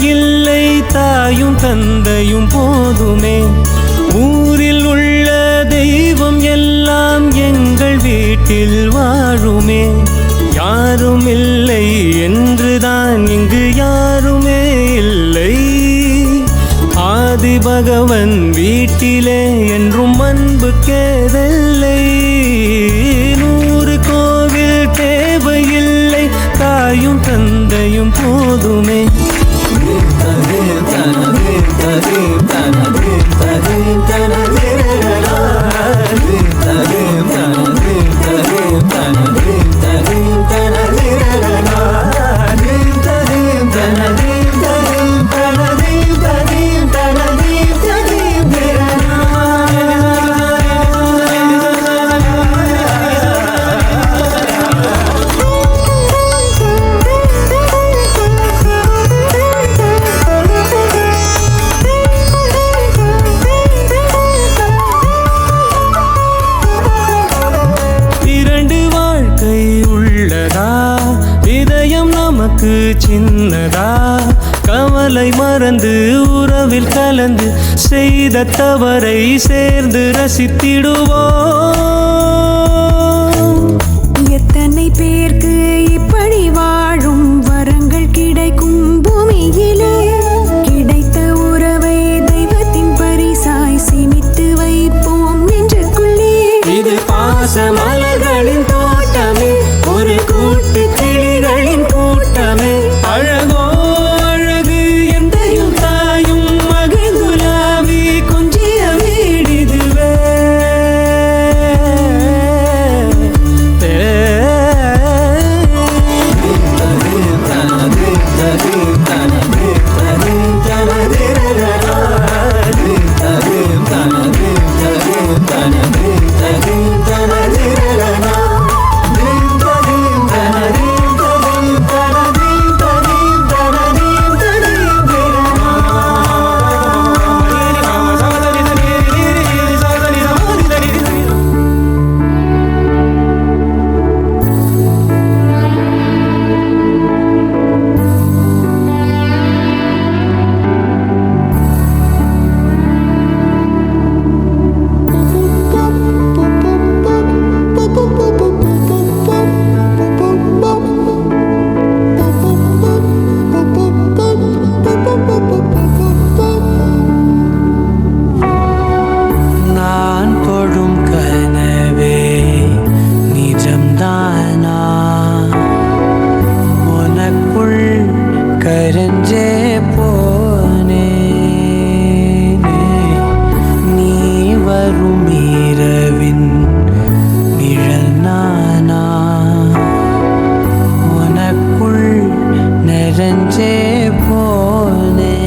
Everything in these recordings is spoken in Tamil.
தேவையில்லை தாயும் தந்தையும் போதுமே. ஊரில் உள்ள தெய்வம் எல்லாம் எங்கள் வீட்டில் வாழுமே. யாரும் இல்லை என்றுதான் இங்கு யாருமே இல்லை. ஆதி பகவன் வீட்டிலே என்றும் அன்பு கேதல்லை. 100 கோவில் தேவையில்லை தாயும் தந்தையும் போதுமே. இதயம் நமக்கு சின்னதா கவலை மறந்து உறவில் கலந்து செய்த தவறை சேர்ந்து ரசித்திடுவோம். எத்தனை பேருக்கு இப்படி வாழும் வரங்கள் கிடைக்கும் பூமியிலே. கிடைத்த உறவை தெய்வத்தின் பரிசாய் சேமித்து வைப்போம் நெஞ்சுக்குள்ளே. இது பாச மலர்களின் தோட்டமே, ஒரு கூட்டு கிளிகளின் கூட்டமே. அழகோ அழகு எந்தையும் தாயும் மகிழ்ந்துலாவி கொஞ்சிய வீடிதுவே. கரஞ்சே போனே நீ வரும் இரவின் நிழல் நானா. உனக்குள் நிறைஞ்சே போனே.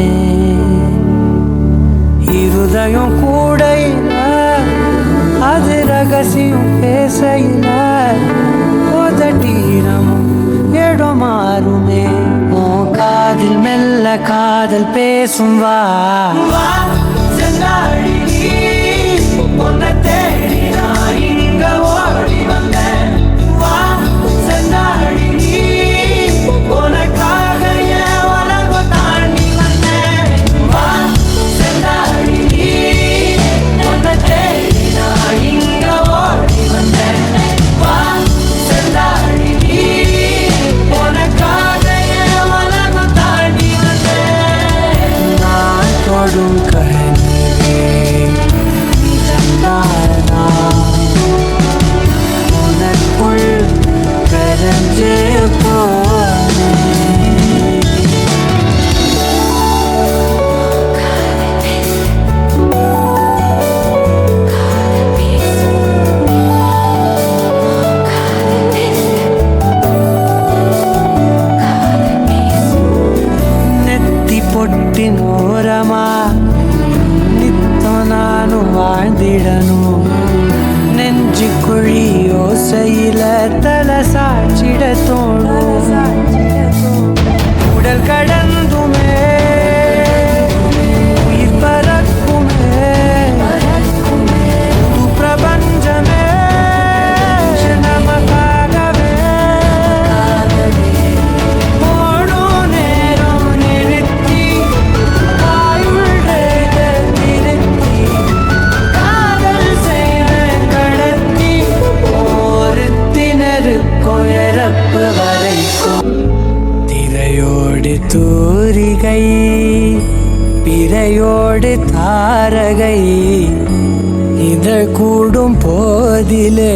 இருதயம் கூடையில அது ரகசியம் பேசையில உதட்டீரமும் இடம் மாறுமே. காதில் மெல்ல காதல் பேசும் வா செந்தாழி உன்னை தேடி நான் இங்க ஓடி வந்தேன். வா செந்தாழி உனக்காக என் உலகம் தாண்டி வந்தேன். வா செந்தாழி உன்னை தேடி நான் இங்க ஓடி வந்தேன். வா செந்தாழி உனக்காக தொடும் கனவே நிஜம்தான். பிறப்பு வரைக்கும். திரையோடு தூரிகை பிறையோடு தாரகை இதழ் கூடும் போதிலே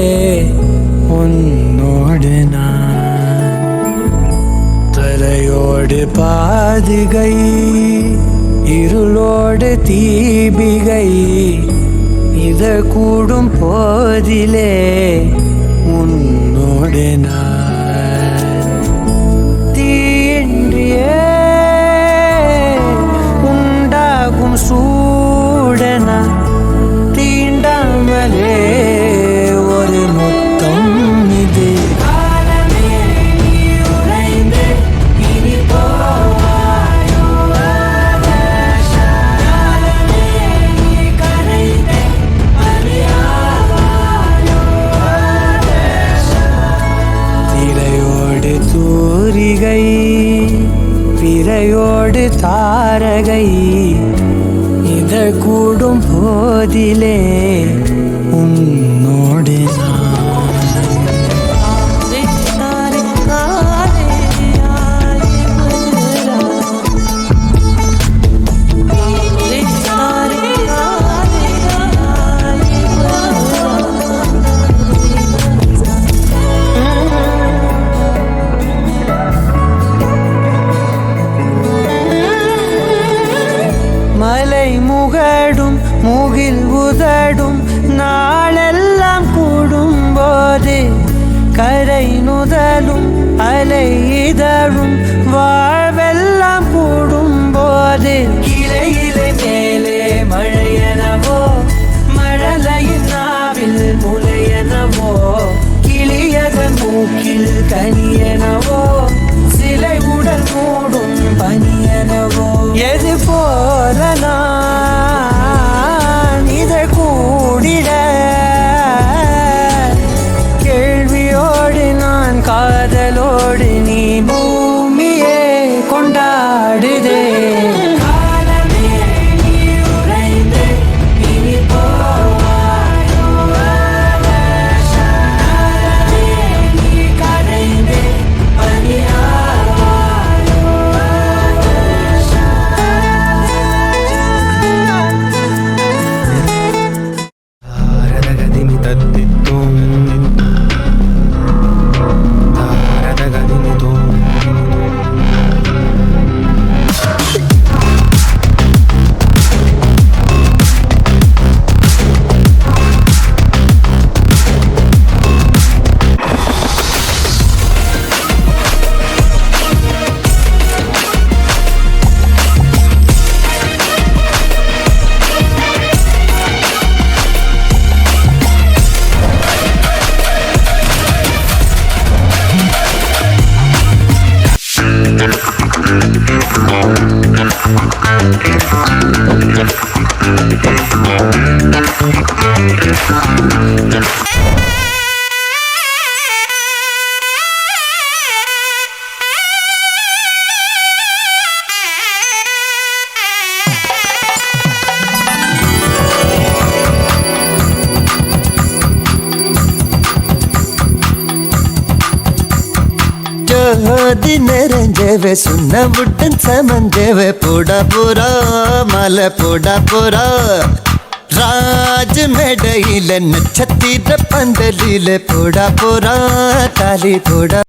உன்னோடு நான். தரையோடு பாதுகை இருளோடு தீபிகை இதழ் கூடும் போதிலே உன்னோடு நான். தீயின்றியே உண்டாகும் சூடனா தீண்டாமலே ஒரு முத்தம் இது. காலமே நீ உறைந்து இனி போவாயோ ஆகாஷா. காலமே நீ கரைந்து அறியாவாயோ ஆகாஷா. திரையோடு தூரிகை பிறையோடு தாரகை இதழ் கூடும் போதிலே உன்னோடு மலை முகடும் முகில் உதடும் நாளெல்லாம் கூடும்போது கரை நுதலும் அலை இதழும் வாழ்வெல்லாம் கூடும்போது இலையிலே மேலே மழையனவோ மழலையின் நாவில் முளையனவோ கிளியதன் மூக்கில் கனியனவோ சிலை உடல் மூடும் பனியனவோ எது போல நான் இதழ் கூடிட கேள்வியோடு நான் காதலோடு நீ பூமியே கொண்டாடுதே. காலமே நீ உறைந்து இனி போவாயோ ஆகாஷா. காலமே நீ கரைந்து பனியாவாயோ ஆகாஷா. தாரதகதிமி தத்தித்தும் தாரதகதிமி தும் ஜோதி நிறைஞ்சவே சுண்ணவுடன் சமஞ்சவே போடா போரா மலை போடா போரா ராஜ் மேடையில நட்சத்திர பந்தலில போடா போரா தாலி போடா.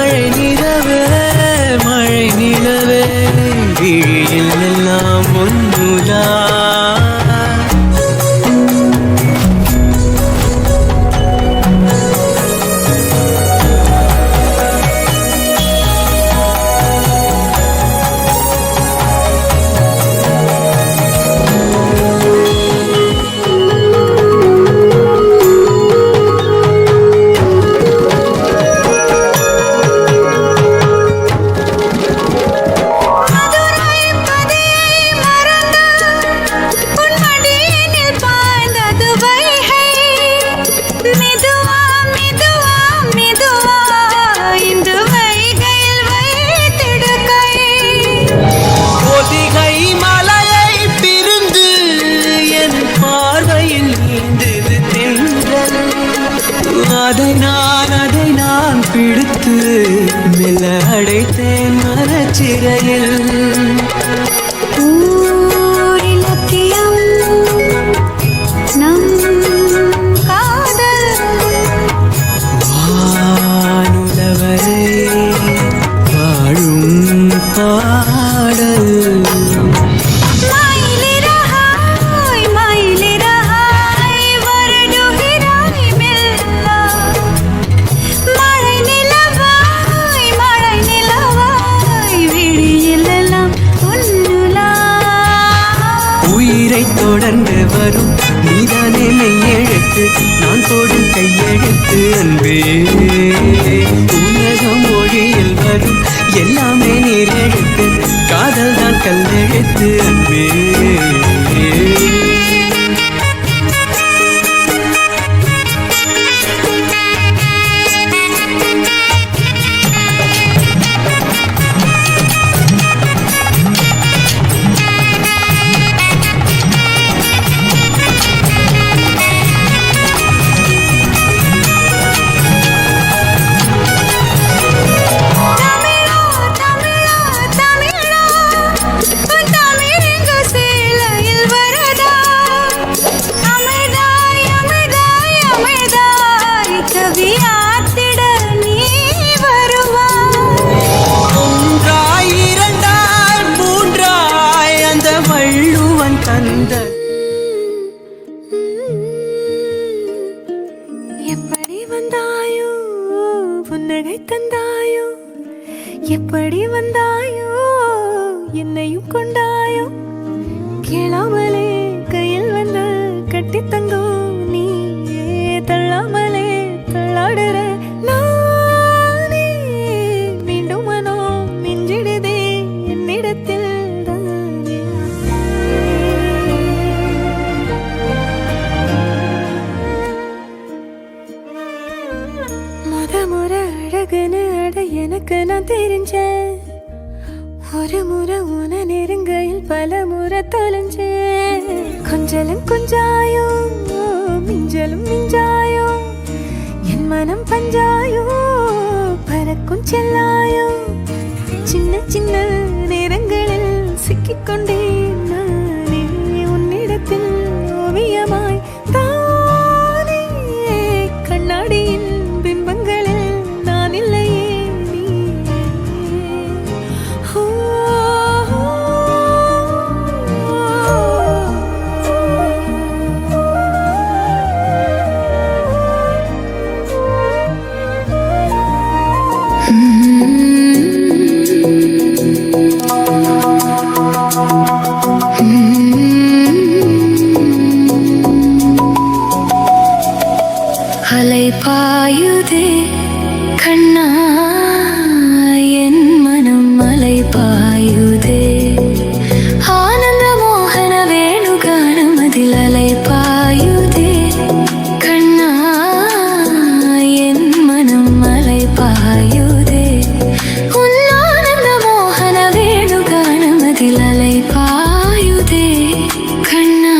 மழை நிலவே மழை நிலவே விழியில் எல்லாம் ஒன்றுதா அதை நான் பிடித்து மெல்ல அடைத்தேன் மனச்சிறையில் ஊரிலக்கியம் நம் காதல் வானுலவரை வாழும் பாடல் தொடர்ந்து வரும் நீதானே மெய்யெழுத்து நான் போடும் கையெழுத்து அன்பே உலகம் மொழியில் வரும் எல்லாமே நீர் எழுத்து காதல் தான் கல்லெழுத்து அன்பே எப்படி வந்தாயோ புன்னகை தந்தாயோ எப்படி வந்தாயோ என்னையும் கொண்டாயோ கேளாமலே கையில் வந்து கட்டி தங்கோ நீ தள்ளாமலே தள்ளாடுற நானே மீண்டும் மனோ மிஞ்சிடுதே என்னிடத்தில் எனக்கு நான் தெரிஞ்சேன் ஒரு முறை உன நெருங்கையில் பல முறை தொலைஞ்சேன் கொஞ்சலும் கொஞ்சாயோ மிஞ்சலும் மிஞ்சாயோ என் மனம் பஞ்சாயோ பறக்கும் செல்லாயோ சின்ன சின்ன நேரங்களில் சிக்கிக்கொண்டேன் நானே உன்னிடத்தில் ஓவியமாய் தானே கண்ணாடியின் பிம்பங்களில் நான் இல்லையே அலை பாயுதே கண்ணா என் மனம் அலை பாயுதே ஆனந்த மோகன வேணுகானம் அதில் அலை பாயுதே கண்ணா என் மனம் அலை பாயுதே உன் ஆனந்த மோகன வேணுகானம் அதில் அலை பாயுதே கண்ணா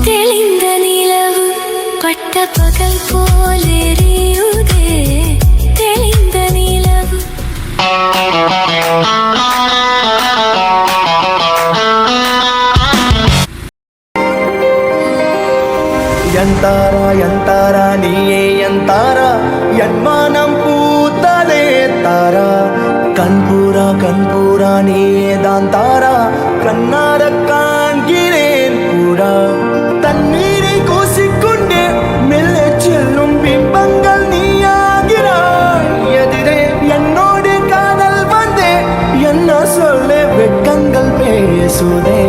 தெளிந்த நிலவு பட்ட பகல் போல் எரியுதே தெளிந்த நிலவு ಎಂತಾರ ನೀಯೇ ಎಂತಾರ ಎನ್ಮಾನಂ பூத்ததே தாரா கண்பூரா நீயே தான் தாரா கண்ணார காண்கிறேன் பூரா தண்ணீரை கூசிக்கொண்டே மெல்ல செல்லும் பிம்பங்கள் நீயாகிறாய் எதிரே என்னோடு காதல் வந்தே என்ன சொல்ல வெட்கங்கள் பேசுதே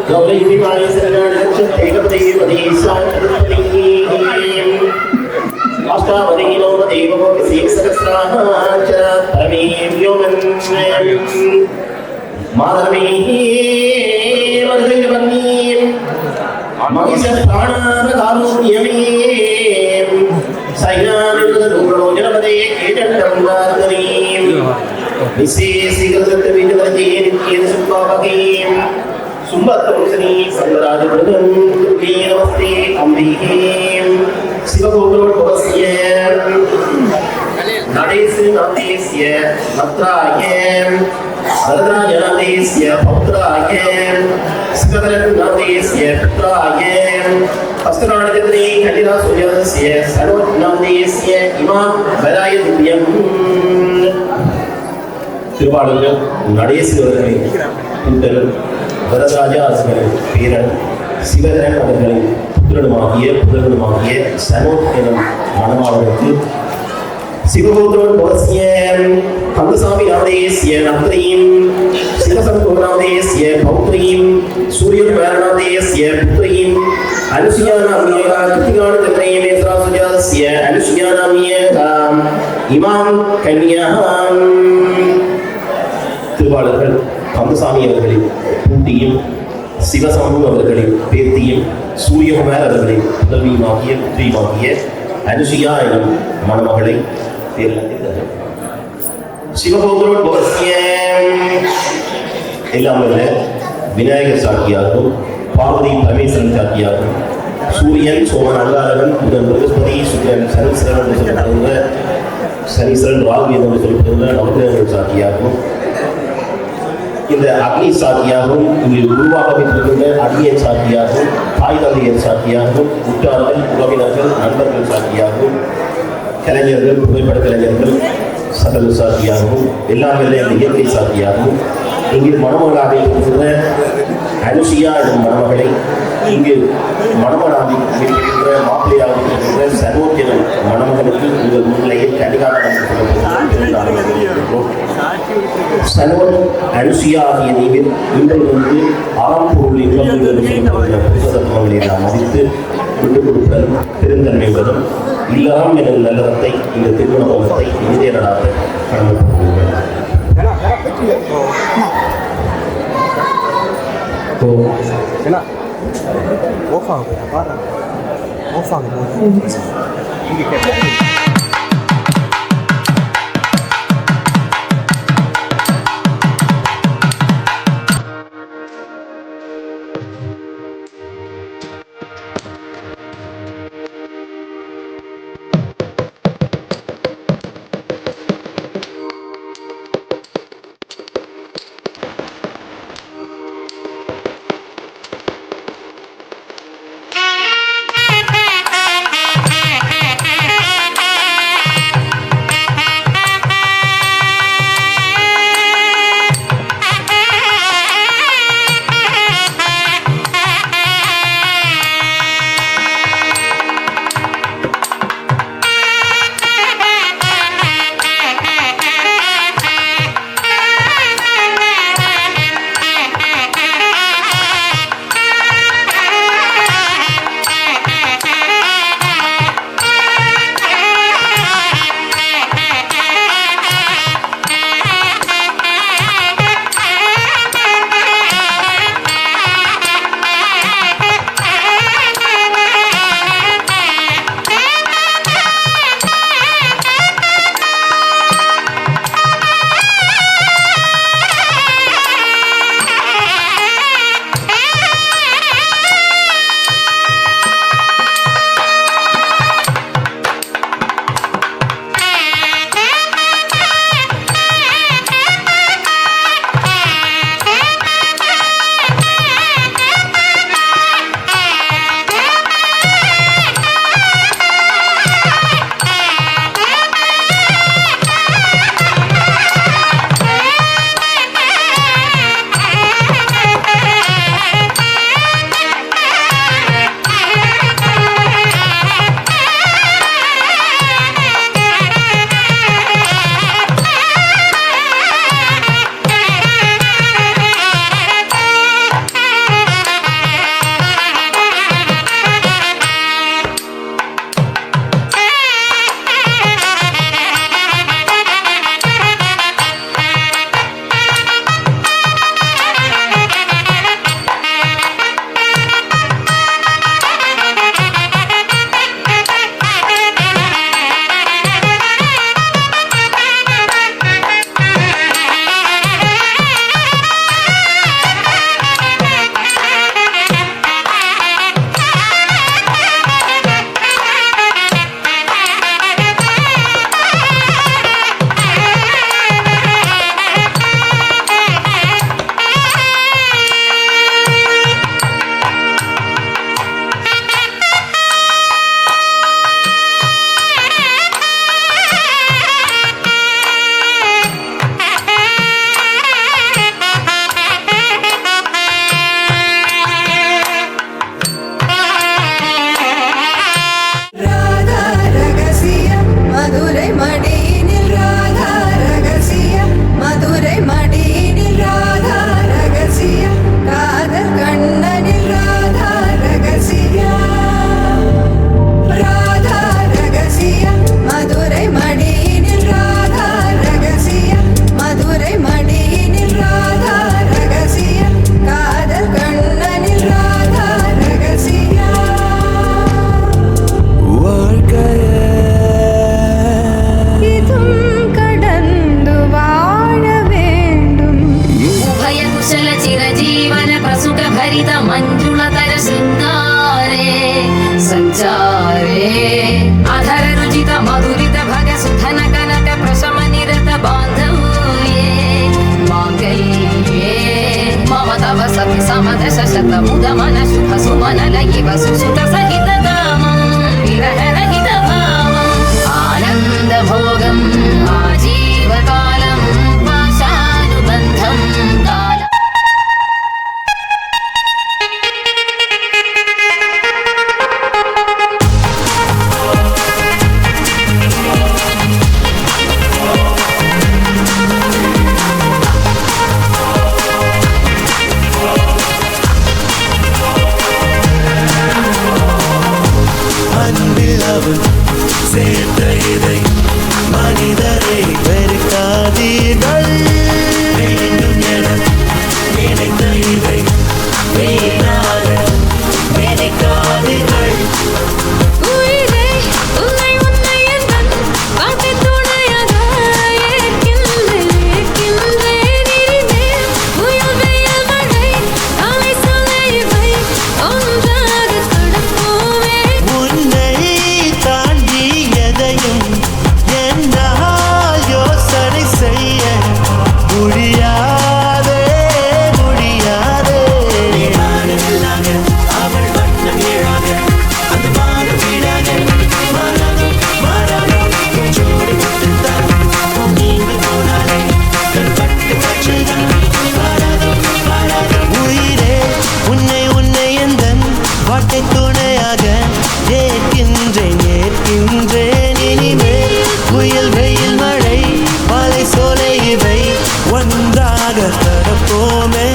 गौरयुनिमाय अष्टावधीनो देवो विशेषसहस्राः परमें व्योमन् माधवीः मधुरवन्नीं महिषप्राणानकारुण्यमीं सैनानिर्दूरणोजनपदे कीटण्डं वार्दनीं विशेषीकृतविजयेन सुपावकीं सुम्बत्तमुसनी संगराजमृगं तुभ्ये नमस्ते अम्बिकें शिवगोत्रोद्भवस्य नडेशनाथस्य मत्रायं भद्राजनाथस्य पौत्रायं शिवकरनाथस्य पुत्रायं हस्तनाथस्य खण्डिरासुजस्य सर्वनाथस्य इमां वराय दिव्यं திருவாளர்கள் நடேசுவர்களின் புத்தரும் வரதராஜாசுவரின் பேரன் சிவகரன் அவர்களின் புதனுமாகிய சனோத் எனும் மணவாளனுக்கு சிவகோத்ரோத்பவஸ்ய கந்தசாமி நாமதேஸ்ய நத்ரீம் சிவசங்கோநாமதேஸ்ய பௌத்ரீம் சூரியகுமாரநாமதேஸ்ய புத்ரீம் அனுசுயாநாமிய கிருத்திகானதத்ரீம் நேத்ராசுஜாஸ்ய அனுசுயாநாமிய இமாம் கன்யாம் திருவாளர்கள் கந்தசாமி அவர்களின் பூட்டியும் சிவசம்பு அவர்களின் பேத்தியும் சூரியகுமார் அவர்களின் புதல்வியுமாகிய அனுசுயா எனும் மணமகளை தேர்ந்தெடுத்தார்கள். சிவகோத்ரோத்பவஸ்ய எல்லாம் வல்ல விநாயகர் சாட்சியாகவும் பார்வதி பரமேஸ்வரன் சாட்சியாகவும் சூரியன் சோமன் அங்காரகன் புதன் பிரகஸ்பதி சுக்கரன் சனீஸ்வரன் என்று சொல்லப்படுகிற சனீஸ்வரன் ராகு என்று சொல்லப்படுகிற நவகிரகங்கள் சாட்சியாகவும் இந்த அக்னி சாட்சியாகவும் இங்கு உருவாக்கப்பட்டிருக்கின்ற அடியன் சாட்சியாகவும் தாய் தந்தையர் சாட்சியாகவும் உற்றார்கள் உறவினர்கள் நண்பர்கள் சாட்சியாகவும் கலைஞர்கள் புகைப்பட கலைஞர்கள் சகல சாட்சியாகவும் எல்லாம் இல்லை அந்த இயற்கை சாட்சியாகவும் இங்கு மணமகளாக இருக்கின்ற அனுசியா எனும் மணமகளை இங்கு மணமகளாக இருக்கின்ற மாப்பிள்ளையாக இருக்கின்ற சர்வோத் எனும் மணமகனுக்கு உங்கள் முன்னிலையில் கடிகாரம் சனோத் அனுசியா ஆகிய நீங்கள் இன்றிலிருந்து ஆறாம்பொருள் புத்தகங்களை நாம் மதித்து விட்டுக் கொடுப்பதும் பெருந்தன்மையுடனும் இல்லாம் எனும் நல்லறத்தை இந்த திருமண பந்தத்தை இந்திய நாடாக கடமைப்படுத்துகிறோம். मुदमन शुभ सुमनल इव सुसुत सहित दामं विरहरहित भावम् आनन्द भोगम् आजीवकालं पाशानुबन्धं कालम् அன்பில் அவன் சேர்த்த இதை மனிதரை வெறுக்காதீர்கள் வேண்டும் என நினைத்த இதை வீணாக நினைக்காதீர்கள் உயிரே உன்னை உன்னை என்றன் பாட்டு துணையாக ஏற்கின்றேன் இனிமேல் புயல் வெயில் மழை காலை சொல்லை இவை ஒன்றாக கடப்போமே உன்னை தாண்டி எதையும் என்னால் யோசனை செய்ய முடியாதே முடியாதே அவள் வண்ணம் ஏழாக அந்த மாறும் வீடாக மாறாதோ மாறாதோ ஜோடி மட்டும்தான் நீங்கள் போனாலே கண்பட்டு காய்ச்சல்தான் மாறாதோ மாறாதோ உயிரே உன்னை உன்னை எந்தன் வாட்டை துணையாக ஏற்கின்றேன் இனிமேல் புயல் வெயில் மழை மலை சோலை இவை ஒன்றாக கடப்போமே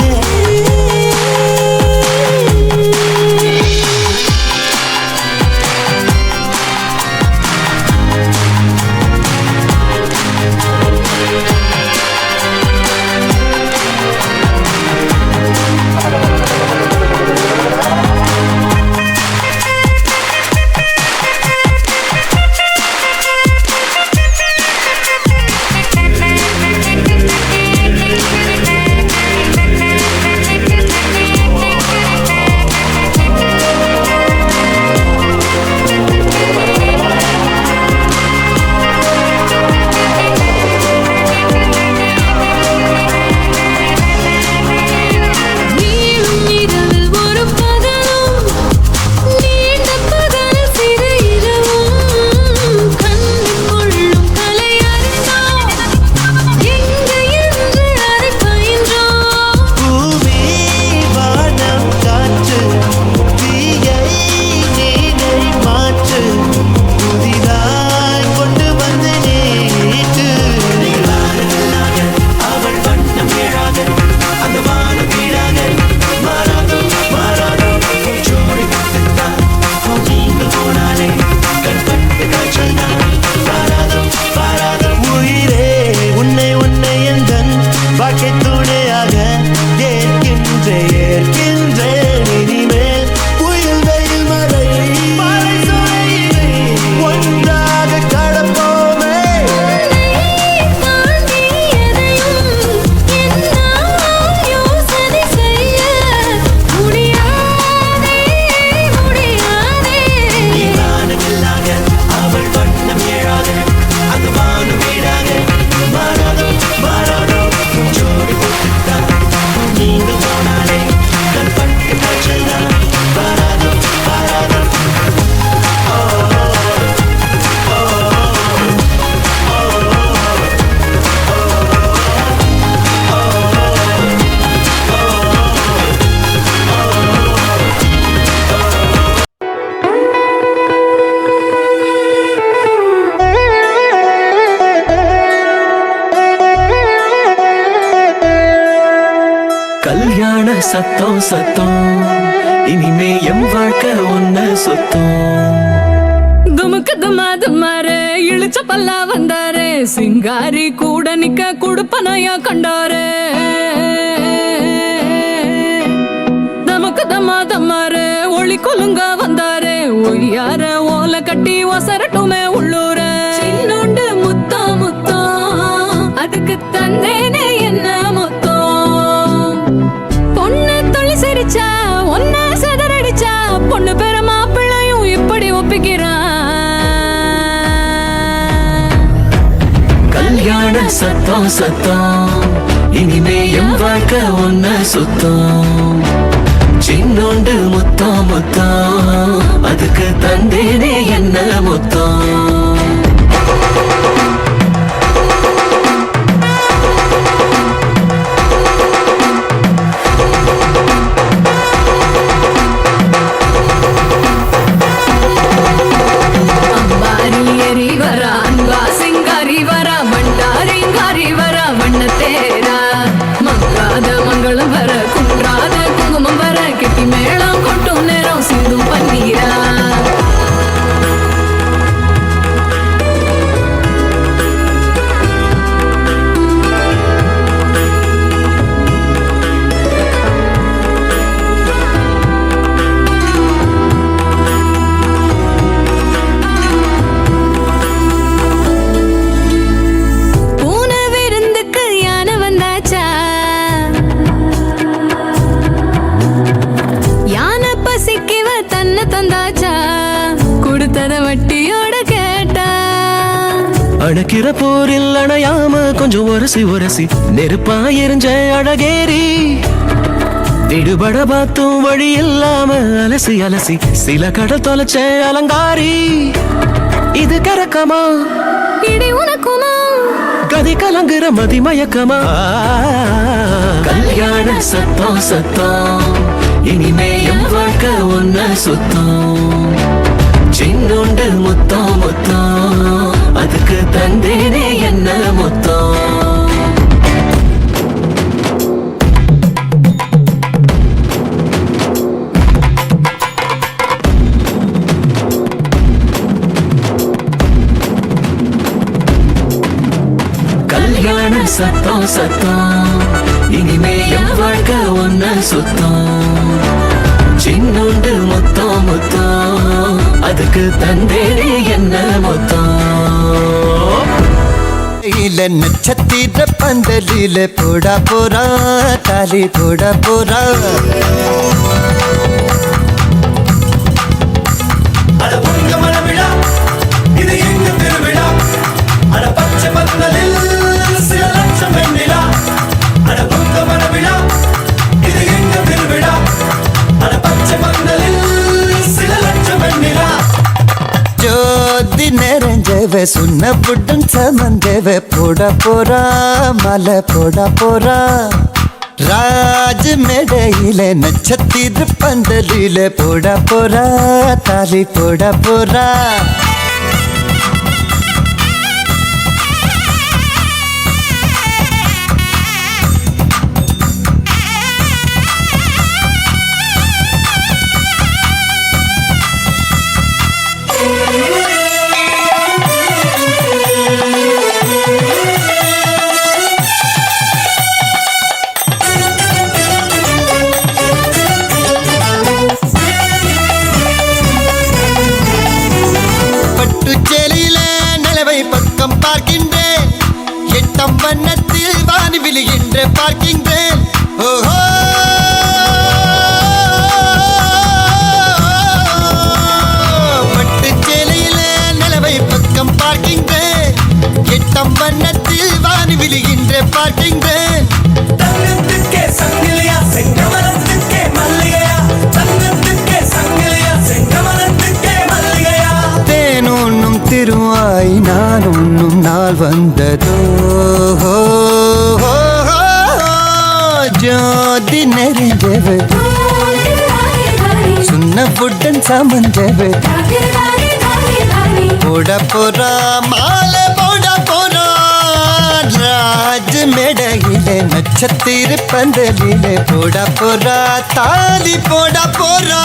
நீளும் இரவில் ஒரு பகலும் நீண்ட பகல் சிறு இரவும் கண்டு கொள்ளும் கலை அறிந்தோம் எங்கு என்று அதை பயின்றோம் பூமி வானம் காற்று தீயை நீனை மாற்று புதிதாய் கொண்டு வந்து நீட்டு அவள் வண்ணம் ஏழாக அந்த வானம் வீடாக மாறாதோ மாறாதோ ஜோடி மட்டும்தான் நீங்கள் போனாலே கண்பட்டு காய்ச்சல் தான் மாறாதோ மாறாதோ உயிரே உன்னை உன்னை எந்தன் வாழ்க்கை துணையாக ஏற்கின்றேன் இனிமேல் புயல் வெயில் மழை மலை சூழலை ஒன்றாக கடப்போமே தாண்டி எதையும் என்னால் யோசனை செய்ய முடியாதே முடியாதே வானவில்லாக அவள் வண்ணம் ஏழாக அந்த வானம் வீடாக மாறாதோ மாறாதோ ஜோடி போட்டுத்தான் நீங்கள் போனாலே கண்பட்டு காய்ச்சல் தான் மாறாதோ மாறாதோ கல்யாண சத்தம் சத்தம் இனிமே எம் வாழ்க்கை ஒன்ன சொத்தம் துமுக்கு துமாரு இழுச்ச பல்லா வந்தாரு சிங்காரி கூட நிக்க குடுப்பனையா கண்டாரு தமுக்கு தம்மாரு ஒளி கொலுங்க வந்தாரு ஒய்யார ஓலை கட்டி ஒசரட்டுமே உள்ளூர சின்னோண்டு முத்தம் முத்தம் அதுக்கு தந்தேனே என்ன மொத்தம் பொண்ணு தொழில் சிரிச்சா ஒன்ன செதறடிச்சா பொண்ணு பேர மாப்பிள்ளையும் இப்படி ஒப்பிக்கிறான் கல்யாண சத்தம் சத்தம் இனிமே எம் வாழ்க்கை ஒன்ன சுத்தம் சின்னோண்டு முத்தம் முத்தம் அதுக்கு தந்தேனே என்ன முத்தம். அணைக்கிற போரில் அணையாம கொஞ்சம் உரசி உரசி நெருப்பா எரிஞ்ச அழகேரி விடுபட பார்த்தும் வழி இல்லாம அலசி அலசி சில கடல் தொலைச்ச அலங்காரி. இது கரக்கமா இடி உனக்குமா கதி கலங்குற மதி மயக்கமா. கல்யாண சத்தம் சத்தம் இனிமே என் வாழ்க்கை ஒன்ன சுத்தம். சின்னோண்டு முத்தம் முத்தம் அதுக்கு தந்தேனே என்ன முத்தம். கல்யாண சத்தம் சத்தம் இனிமே என் வாழ்க்கை ஒன்ன சுத்தம். சின்னோண்டு முத்தம் முத்தம் அதுக்கு தந்தேனே என்ன முத்தம். நட்சத்திர பந்தலில போட போறா தாலி போட போறா. அட பொங்க மனவிழா இது எங்க திருவிழா. அட பச்சை பந்தலில் சில லட்சம் வெண்ணிலா. அட பொங்க மனவிழா இது எங்க திருவிழா. அட பச்சை பந்தலில் சில லட்சம் வெண்ணிலா. ஜோதி நிறைஞ்சவ சுண்ண புட்டன் சமந்தவ போட போறா மலை போட போறா. ராஜ மேடையில நட்சத்திர பந்தலில போட போறா தாலி போட போறா. பக்கம் பார்க்கின்றேன் எட்டம் வண்ணத்தில் வானி விழுகின்ற பார்க்கின்றேன். ஓஹோ பட்டு சேலையில நிலவை பக்கம் பார்க்கின்றேன் எட்டம் வண்ணத்தில் வானி விழுகின்ற பார்க்கின்றேன். தங்கத்துக்கே சங்கிலியா செங்கமலத்துக்கே மல்லிகையா. தங்கத்துக்கே சங்கிலியா செங்கமலத்துக்கே மல்லிகையா. தேனொன்னும் திருவாய் நான் உண்ணும் நாள் வந்ததோ. ஜோதி நெறிஞ்சவ சுண்ண புட்டன் சமஞ்சவ போட போறா மாலை போட போறா. ராஜ மேடையில நட்சத்திர பந்தலில போட போறா தாலி போட போறா.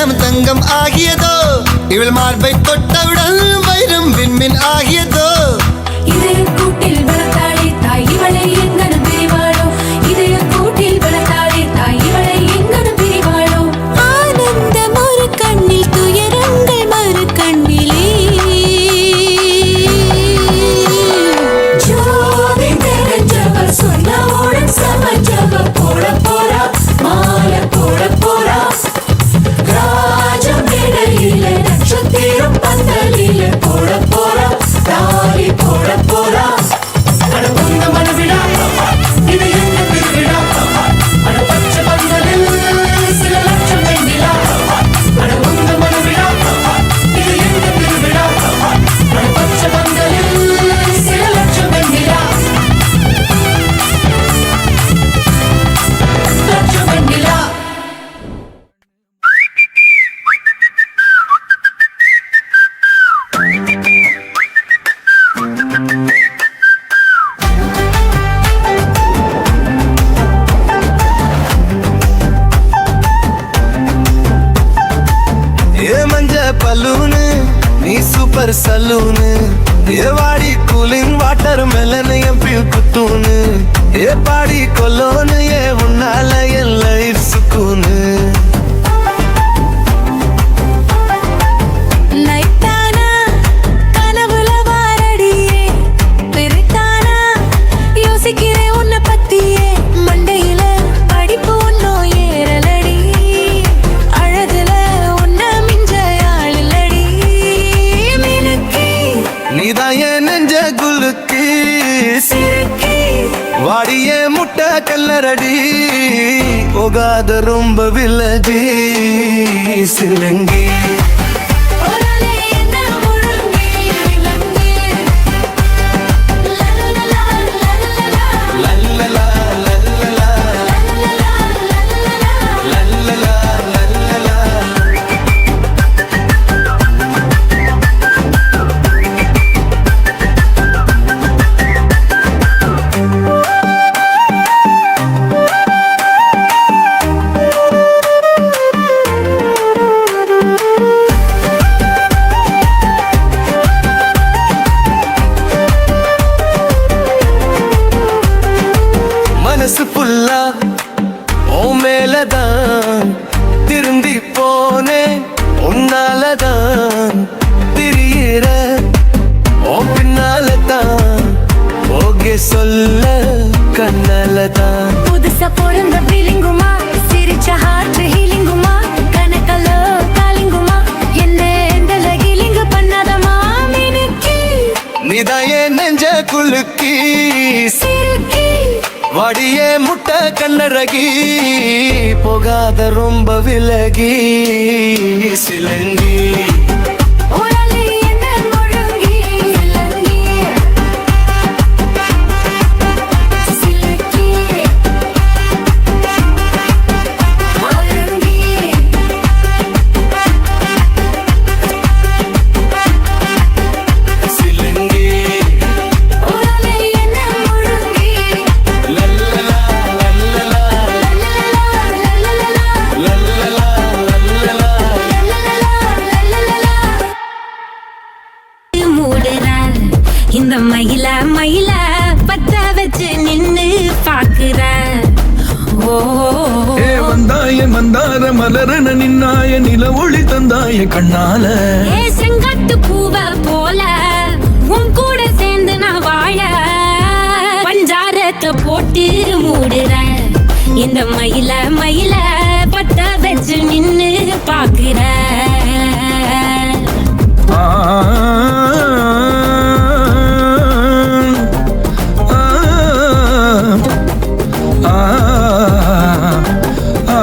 மனம் தங்கம் ஆகியதோ இவள் மார்பை தொட்டவுடன் வைரம் விண்மின் ஆகியதோ இதய கூட்டில் வளர்த்தாளே தாய் இவளை எங்கன பிரிவாளோ இதய கூட்டில் வளர்த்தாளே தாய் இவளை எங்கன பிரிவாளோ ஆனந்தம் ஒரு கண்ணில் துயரங்கள் மறு கண்ணிலே ஜோதி தெரிஞ்சவர் சொன்னவுடன் சமஞ்சவ போட போறா மாலை போட போறா ராஜம் இடையில நட்சத்திரம் பந்தலில போட போறா தாலி போட போறா அட உங்க மனவிழா இது எங்க திருவிழா அட பச்சை பந்தலில் சில லட்சம் வெண்ணிலா அட உங்க மனவிழா இது எங்க திருவிழா அட பச்சை பந்தலில் சில லட்சம் வெண்ணிலா லட்சம் வெண்ணிலா ஏ மஞ்ச பலூனு நீ சூப்பர் சலூனு ஏ வாடி கூலிங் வாட்டர் மெலன் என் பில் குத்தூனு ஏ பாடி கொல்லோனு ஏ உன்னால என் லைஃப் சுக்கூனு நைட்டானா கனவுல வாரடியே பெருத்தானா யோசிக்கிறேன் உன்னை பத்தியே மண்டையில படிப்பு ஒன்னும் ஏறலடி அழகுல உன்னை மிஞ்ச ஆளுலடி மினுக்கி நீதான் என் நெஞ்ச குலுக்கி சிறுக்கி வாடியே முட்டை கல்லரடி போகாத ரொம்ப விலகி சிலங்கி ஒரலே என்ன முழுங்கி விளங்கி லலலலா லலலலா லல்லலா லல்லலா லல்லலா மனசு புல்லா ஓ மேலதான் திரும்பி போனேன் உன்னாலதான் திரியிற ஓ பின்னாலதான் ஓகே சொல்ல கண்ணாலதான் புதுசா பிறந்த ஃபீலிங்குமா சிரிச்ச ஹார்ட் ஹீலிங்குமா கனகலோ காலிங்குமா என்ன எந்தல ஹீலிங் பண்ணாதமா மினுக்கி நீதான் என் நெஞ்ச குலுக்கி சிறுக்கி வாடியே முட்டை கண்ணரகி போகாத ரொம்ப விலகி சிலங்கி ஒரலே என்ன முழுங்கி விளங்கி சிறுக்கி முழுங்கி சிலங்கி ஒரலே என்ன முழுங்கி லல்லலா லல்லலா லலலலா லல்லலா லல்லலா மூடுறாள் இந்த மயில மயில பத்த வச்சு நின்னு பாக்குற ஓ ஏ வந்தாய மந்தார மலரன நின்னாய நில ஒளி தந்தாய கண்ணால ஏ செங்காட்டு பூவ போல உன் கூட சேர்ந்து நான் வாழ பஞ்சாரத்தை போட்டு மூடுற இந்த மயில மயில பத்த வச்சு நின்னு பாக்குற ஆ, ஆ, ஆ,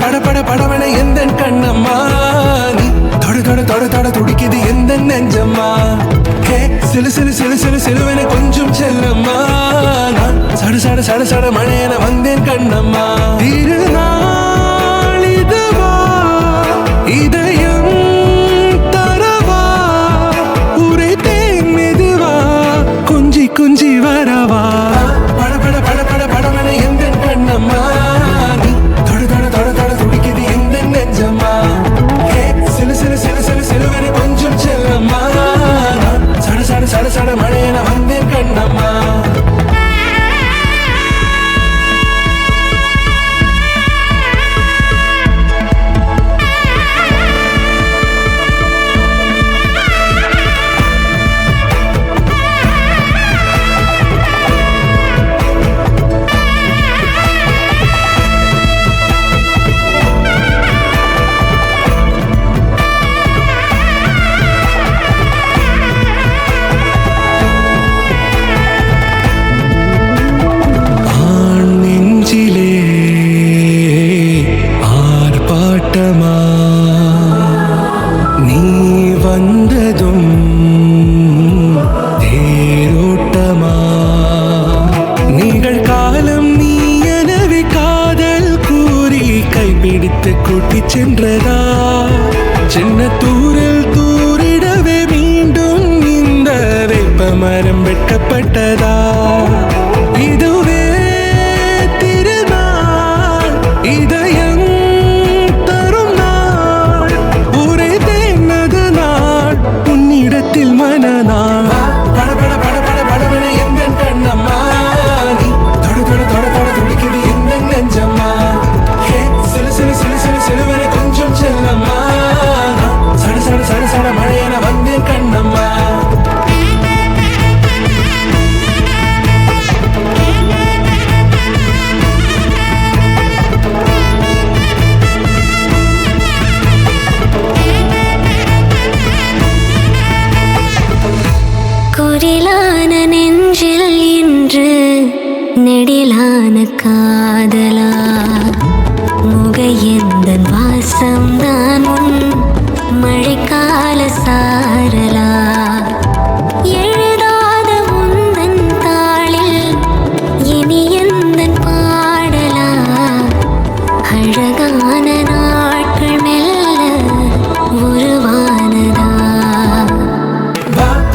பட பட படவன எந்த கண்ணம்மா நீ தொட தொட தொட தொட துடிக்குது எந்த நெஞ்சம்மா ஹே சிலு சிலு சிலு சிலு சிலுவன கொஞ்சம் செல்லம்மா நான் சட சட சட சட மழையன வந்தேன் கண்ணம்மா திருநாள் இதுவா இதயம் தரவா உரைத்தேன் மெதுவா கொஞ்சி கொஞ்சி வரவா பட பட பட பட படவன எந்த கண்ணம்மா நீ தொட தொட தொட தொட துடிக்குது எந்த நெஞ்சம்மா ஹே சிலு சிலு சிலு சிலு சிலுவன கொஞ்சம் செல்லம்மா நான் சட சட சட சட மழையன வந்தேன் கண்ணம்மா நீ வந்ததும் தேரோட்டமா நிகழ்காலம் நீ எனவே காதல் கூறி கைப்பிடித்து கூட்டிச் சென்றதா சின்ன தூரில் தூரிடவே மீண்டும் இந்த வேப்ப மரம் வெட்கப்பட்டதா இதுவே திருநாள் இதயம் உன்னிடத்தில் மனநாள் பட பட பட பட படவன எந்த கண்ணம்மா நீ தொட தொட தொட தொட துடிக்குது எந்த நெஞ்சம்மா ஹே சிலு சிலு சிலு சிலு சிலுவன கொஞ்சம் செல்லம்மா சட சட சட சட மழையன வந்தேன் கண்ணம்மா குரிலான நெஞ்சில் இன்று நெடிலான காதலா முகையெந்தன் வாசம்தான் உன் மழைக்கால சாரலா எழுதாத உந்தன் தாளில் இனி எந்தன் பாடலா அழகான நாட்கள் மெல்ல உருவானதா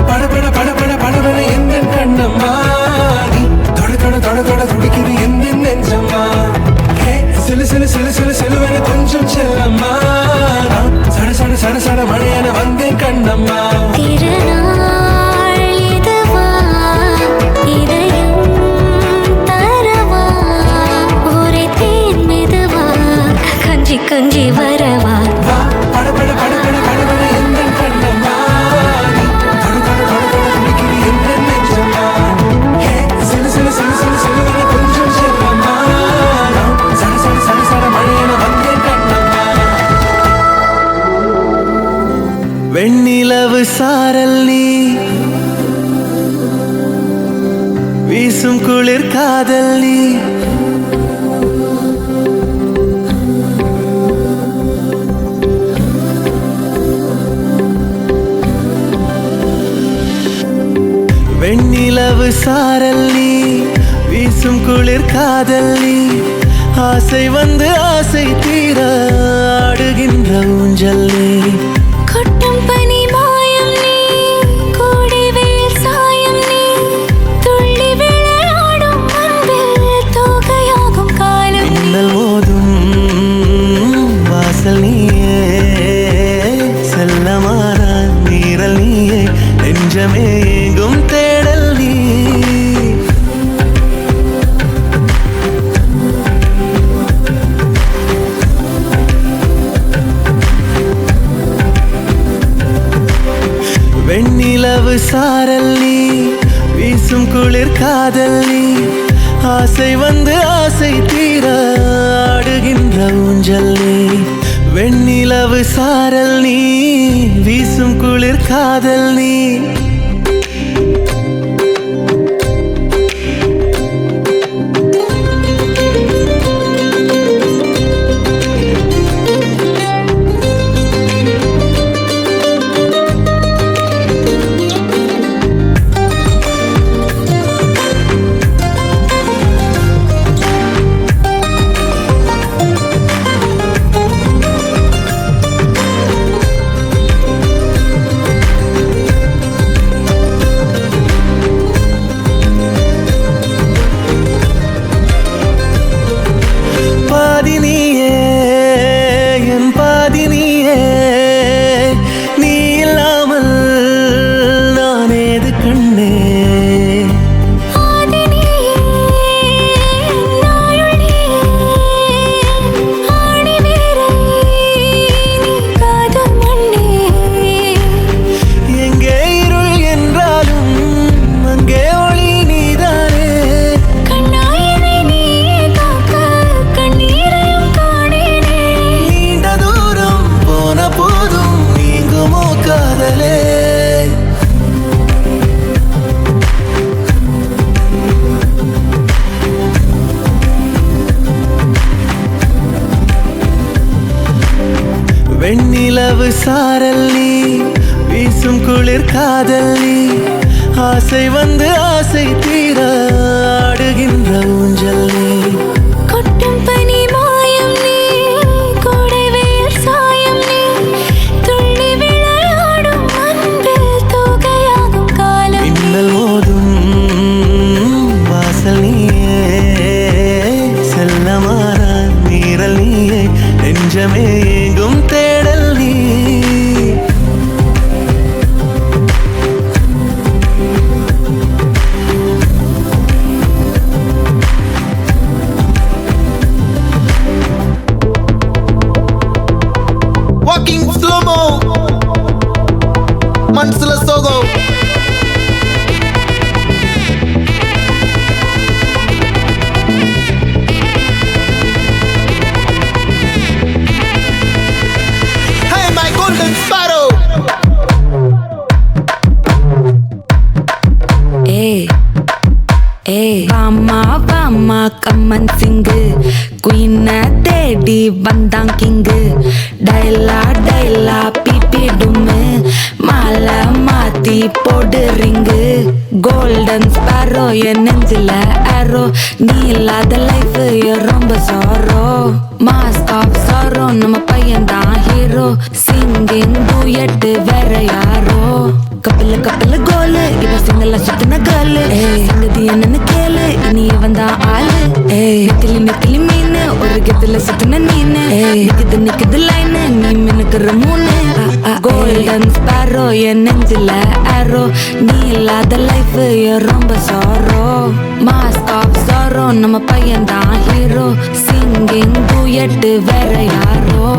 பட பட பட பட படவன எந்த கண்ணம்மா நீ தொட தொட தொட தொட துடிக்குது எந்த நெஞ்சம்மா ஹே சிலு சிலு சிலு சிலு சிலுவன கொஞ்சம் செல்லம்மா நான் சட சட சட சட மழையன வந்தேன் கண்ணம்மா திருநாள் இதுவா இதயம் தரவா உரைத்தேன் மெதுவா கஞ்சி கஞ்சி வரவா பட பட பட பட படவன எந்த கண்ணம்மா நீ தொட தொட தொட தொட துடிக்குது எந்த நெஞ்சம்மா ஹே சிலு சிலு சிலு சிலு சிலுவன கொஞ்சம் செல்லம்மா நான் சட சட சட சட மழையன வந்தேன் கண்ணம்மா வெண்ணிலவு சாரல் நீ வீசும் குளிர் காதல் நீ வெண்ணிலவு சாரல் நீ வீசும் குளிர் காதல் நீ ஆசை வந்து ஆசை தீர ஆடுகின்ற ஊஞ்சல் நீ கொட்டும் பனி மாயம் நீ கோடை வெயில் சாயம் நீ துள்ளி விளையாடும் அன்பில் தோகையாகும் காலம் நீ மின்னல் மோதும் வாசல் நீயே செல்லமான நீரல் நீயே நெஞ்சமே எங்கும் தேடல் நீ வெண்ணிலவு சாரல் நீ வீசும் குளிர் காதல் நீ ஆசை வந்து ஆசை தீர ஆடுகின்ற ஊஞ்சல் நீ வெண்ணிலவு சாரல் நீ வீசும் குளிர் காதல் நீ சாரல்லி வீசும் குளிர் காதல்லி ஆசை வந்து ஆசை தீர ஆடுகின்ற ஊஞ்சல் நீ கொட்டும் பனி மாயம் நீ கோடை வெயில் சாயம் நீ துள்ளி விளையாடும் அன்பில் தூகையாகும் காலம் மின்னல் மோதும் வாசல் நீயே செல்லமான நீரல் நீயே நெஞ்சமே எங்கும் தேடல் நீ Walking slow-mo Mansula Sogo Hey my golden sparrow வாமா கம்மன் சிங்கு குயின தேடி வந்தான் கிங்கு டைலா பிபிடுமு மாலை மாத்தி போடு ரிங்கு கோல்டன் ஸ்பாரோ என் நெஞ்சில ஆரோ நீ இல்லாத லைஃப் ரொம்ப சாரோ மாஸ்க் ஆஃப் சாரோ நம்ம பையன் தான் ஹீரோ சிங்கிங் டூயட் வேற யாரோ கப்பல கோலு இவ சிங்கல சுத்தின கேளு சங்கதி என்னன்னு கேளு இனி வந்தா ஆளு நெக்கிலி மீன் ஒரு கெத்துல சுத்தின நீனு நிக்குது லைன் நீ மினுக்குற மூணு கோல்டன் ஸ்பாரோ என் நெஞ்சில ஆரோ நீ இல்லாத லைஃப் ரொம்ப சாரோ மாஸ்க் ஆஃப் சாரோ நம்ம பையன் தான் ஹீரோ சிங்கிங் டூயட் வேற யாரோ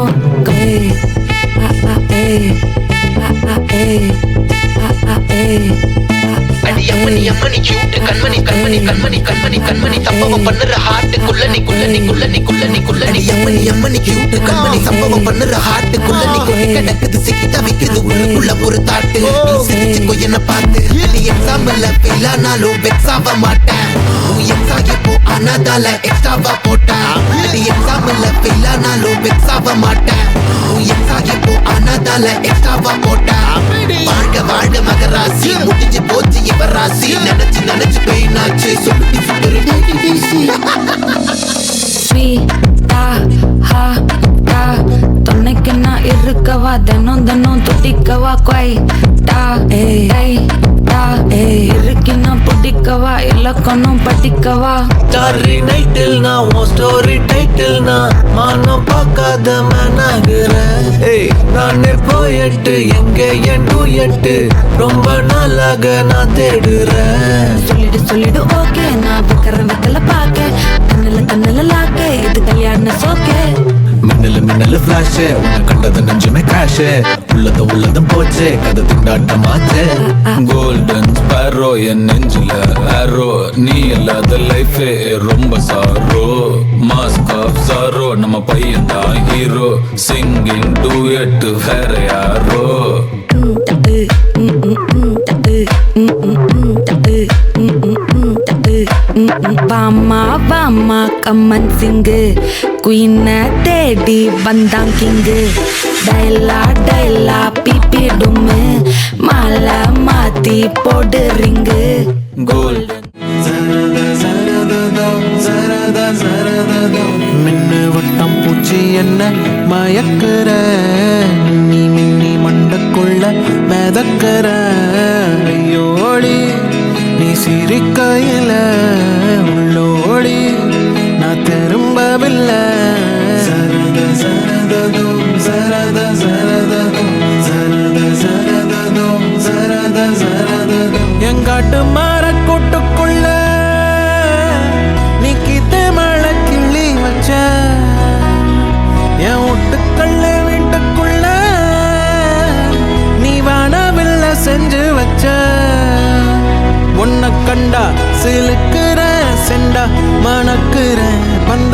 அம்மணி கியூட் கண்மணி சம்பவம் பண்ணுற ஹார்ட்டுக்குள்ள நீ அம்மணி கியூட் கண்மணி சம்பவம் பண்ணுற ஹார்ட்டுக்குள்ள நீ கொட்டி கிடக்குது சிக்கி தவிக்குது உள்ளுக்குள்ள ஒரு தாட்டு சிரிச்சுக்கோ என்ன பார்த்து நீ எக்ஸாம்பிள் ஃபெயில் ஆனாலும் வெக்ஸ் ஆக மாட்டேன் எக்ஸ் ஆகி போ ஆனாதால எக்ஸ்ட்ராவா போட்டேன் நீ எக்ஸாம்பிள் ஃபெயில் ஆனாலும் வெக்ஸ் ஆக மாட்டேன் எக்ஸ் ஆகி போ ஆனாதால எக்ஸ்ட்ராவா போட்டேன் வாழ்க மகராசி முடிஞ்சு போச்சு இவ ராசி நினைச்சு பெயினாச்சு சுட்டு துணைக்கு நான் இருக்கவா தினம் துடிக்கவா இருக்கினா பிடிக்கவா இலக்கணம் படிக்கவா ஸ்டாரி நைட்டில் நான் உன் ஸ்டோரி டைட்டில் நான் மானம் பார்க்காத மனாகிறேன் நான் போயிட்டு எங்க என் டூயட்டு ரொம்ப நாளாக நான் தேடுறேன் சொல்லிடு ஓகே நான் வெக்கல பாக்க கண்ணுல லாக்க இது கல்யாண சோக்கே மின்னலு ஃபிளாஷ் உன்னை கண்டது நெஞ்சுமே கிராஷ் உள்ளதும் போச்சே கதை திண்டாட்டமாச்சே கோல்டன் ஸ்பாரோ என் நெஞ்சில ஆரோ நீ இல்லாத லைஃபே ரொம்ப சாரோ மாஸ்க் ஆஃப் சாரோ நம்ம பையன் தான் ஹீரோ சிங்கிங் டூயட் வேற யாரோ வாமா கம்மன் சிங்கு குயின தேடி வந்தான் கிங்கு டைலா பிபிடுமு மாலை மாத்தி போடு ரிங்கு கோல்டன் மின்னு வட்டம் பூச்சி என்ன மயக்கிற நீ மின்னி மண்டக்குள்ள மிதக்கிற ஐயோடி நீ சிரிக்கையில உள்ளோடி நான் திரும்பவில்லை எங்காட்டு மாற கூட்டுக்குள்ள நீ கிட்ட மழை கிள்ளி வச்ச என் வீட்டுக்குள்ள வீட்டுக்குள்ள நீ வானவில்லை செஞ்சு வச்ச உன்னை கண்டா சிலுக்குற செண்டா மணக்குற பந்த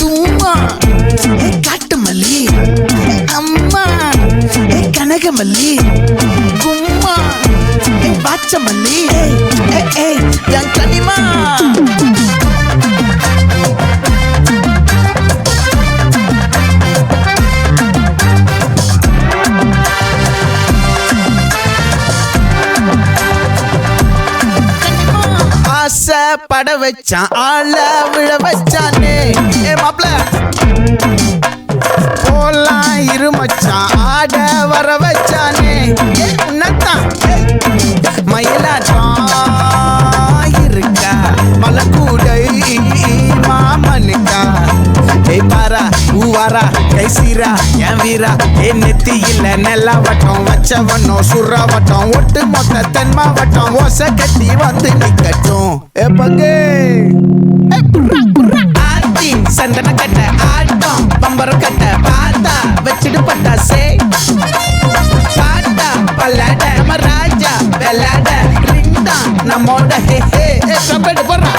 தூமா காட்டு மல்லி அம்மா கனகமல்லி கும்மா பாச்ச மல்லி என் கனிமா பட வச்சான் ஆள விழ வச்சானே மாப்ள போலாம் இருமச்சான் ஆட வர வச்சானே உன்னத்தான் மயிலாட்டம் இருக்கா மலக்கூடை மாமனுக்கா பாரா ஊவாரா கைசீரா என் வீரா நெத்தி இல்ல நெல்லா வட்டம் வச்சவனும் சுறா வட்டம் ஒட்டு மொத்த தென் மாவட்டம் ஓசை கட்டி வந்து நிக்கட்டும் பங்கே ஆத்தி சந்தன கட்ட ஆட்டம் பம்பரம் கட்ட பார்த்தா வச்சிடு பட்டாசே பாட்டா பல்லாட நம்ம ராஜா வெள்ளாட ரிங்டா நம்மோட ஹே ஹே கபடி போடுறா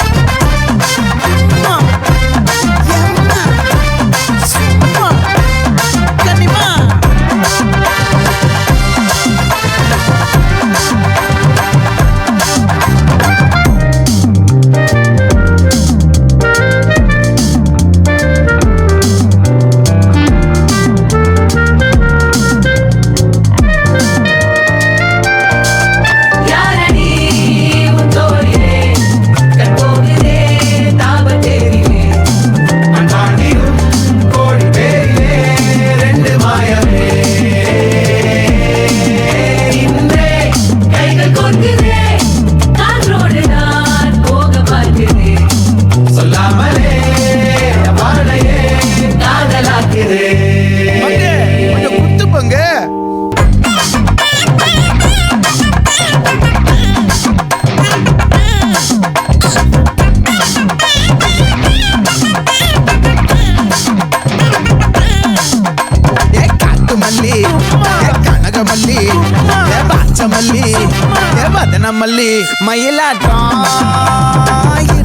மல்லி மயிலாட்டம்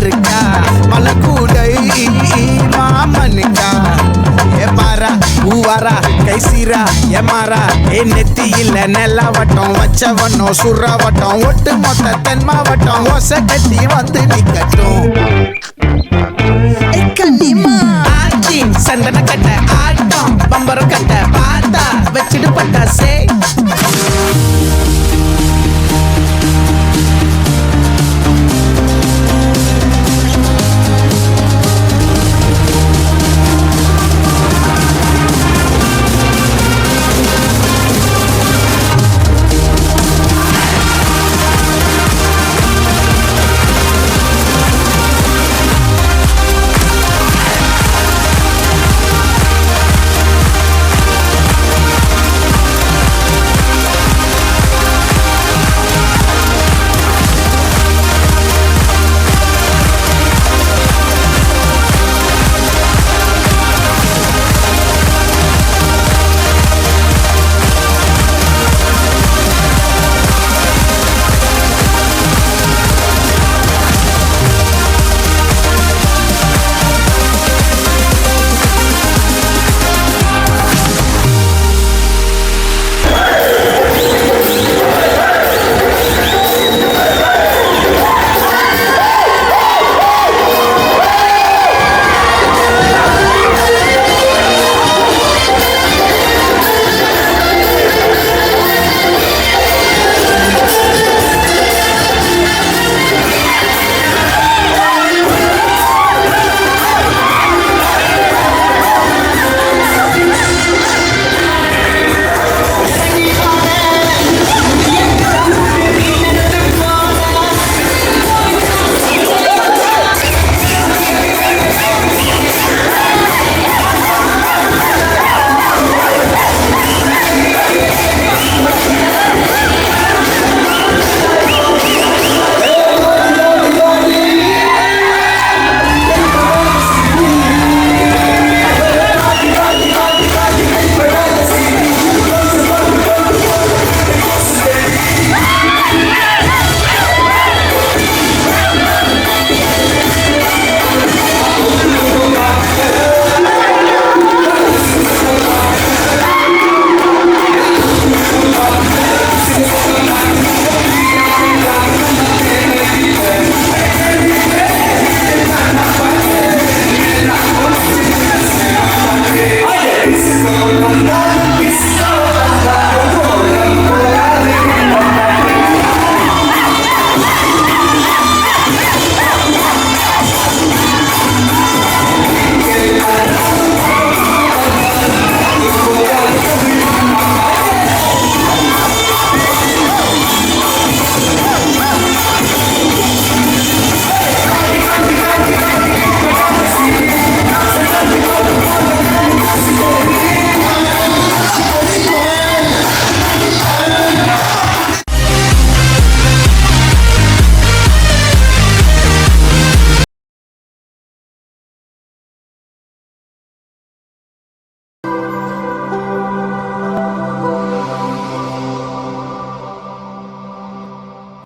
இருக்கா மலக்கூடை மாமனுக்கா ஏ பாரா பூவாரா கைசீரா ஏமாறா ஏ நெத்தி இல்ல நெல்லாவட்டம் வச்சவனோ சுறாவட்டம் ஒட்டு மொத்த தென் மாவட்டம் ஒச கட்டி வந்து நிக்கட்டும் சந்தன கட்ட ஆட்டம் பம்பரம் கட்ட பார்த்தா வச்சுட்டு பட்டா சே